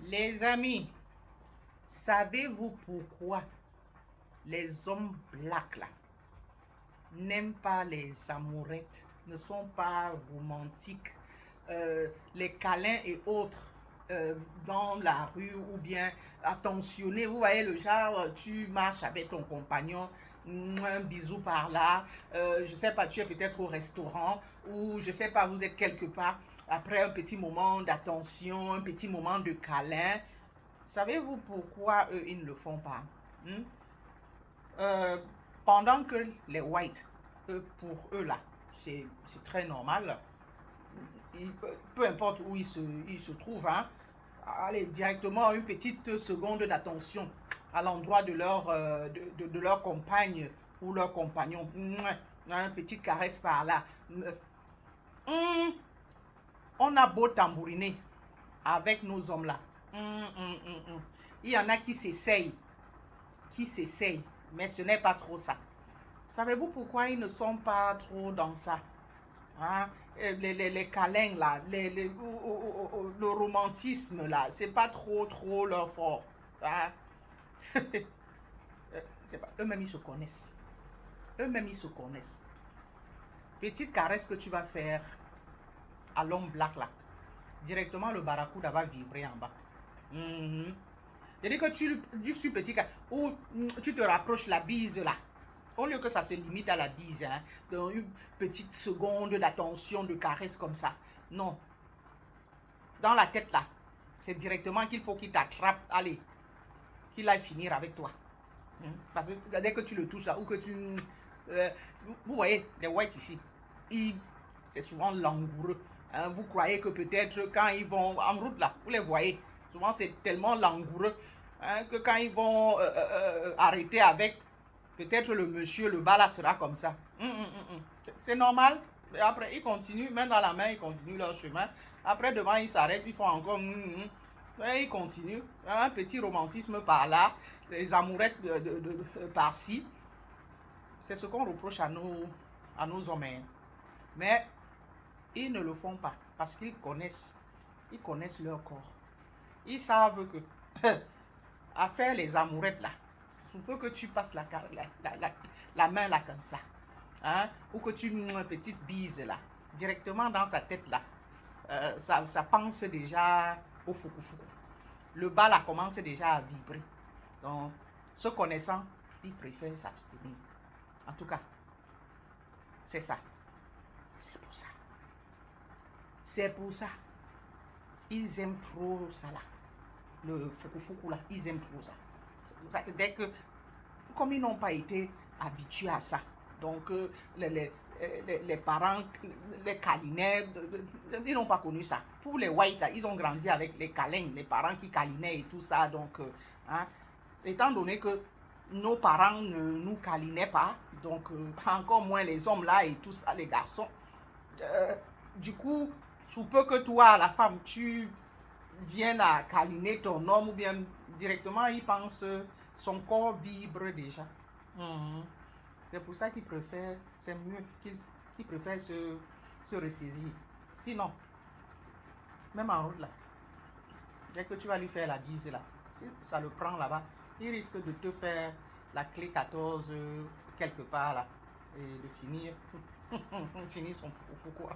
Les amis, savez-vous pourquoi les hommes blacks là n'aiment pas les amourettes, ne sont pas romantiques, les câlins et autres dans la rue ou bien attentionnés. Vous voyez le genre, tu marches avec ton compagnon, un bisou par là, je sais pas, tu es peut-être au restaurant ou je sais pas, vous êtes quelque part. Après un petit moment d'attention, un petit moment de câlin, savez-vous pourquoi eux, ils ne le font pas? Hmm? Euh, Pendant que les whites, pour eux là, c'est très normal. Peu importe où ils se trouvent, hein, allez directement une petite seconde d'attention à l'endroit de de leur compagne ou leur compagnon. Une petite caresse par là. Hum, on a beau tambouriner avec nos hommes là. Il y en a qui s'essayent, mais ce n'est pas trop ça. Savez-vous pourquoi ils ne sont pas trop dans ça? Hein? Les câlins là, le romantisme là, c'est pas trop leur fort. Hein? C'est pas, eux-mêmes ils se connaissent. Eux-mêmes ils se connaissent. Petite caresse que tu vas faire à l'homme black là, directement le barracuda va vibrer en bas. C'est-à-dire que tu suis petit, ou tu te rapproches la bise là. Au lieu que ça se limite à la bise, hein, dans une petite seconde d'attention, de caresse comme ça. Non. Dans la tête là, c'est directement qu'il faut qu'il t'attrape, allez, qu'il aille finir avec toi. Parce que dès que tu le touches là, ou que tu... vous voyez, les whites ici, c'est souvent langoureux. Hein, vous croyez que peut-être quand ils vont en route là, vous les voyez, souvent c'est tellement langoureux, hein, que quand ils vont arrêter avec, peut-être le monsieur, le bas là sera comme ça. C'est normal. Et après, ils continuent, main dans la main, ils continuent leur chemin. Après, devant, ils s'arrêtent, ils font encore... Et ils continuent. Un petit romantisme par là, les amourettes par-ci. C'est ce qu'on reproche à nos hommes. Mais ils ne le font pas parce qu'ils connaissent leur corps. Ils savent que à faire les amourettes là, il faut que tu passes la main là comme ça. Hein? Ou que tu une petite bise là, directement dans sa tête là. Ça pense déjà au fuku. Le bas là commence déjà à vibrer. Donc, se connaissant, ils préfèrent s'abstenir. En tout cas, c'est ça. C'est pour ça. C'est pour ça. Ils aiment trop ça là. Le fuku là, ils aiment trop ça. C'est pour ça que dès que, comme ils n'ont pas été habitués à ça, donc les parents, les câlinaient, ils n'ont pas connu ça. Pour les whites, là, ils ont grandi avec les câlins, les parents qui câlinaient et tout ça. Donc, hein, étant donné que nos parents ne nous câlinaient pas, donc encore moins les hommes là et tout ça, les garçons. Du coup, sous peu que toi, la femme, tu viennes à câliner ton homme ou bien directement, il pense, son corps vibre déjà. C'est pour ça qu'ils préfèrent, c'est mieux qu'ils préfèrent se ressaisir. Sinon, même en route là, dès que tu vas lui faire la bise là, si ça le prend là-bas, il risque de te faire la clé 14 quelque part là et de finir son fou quoi.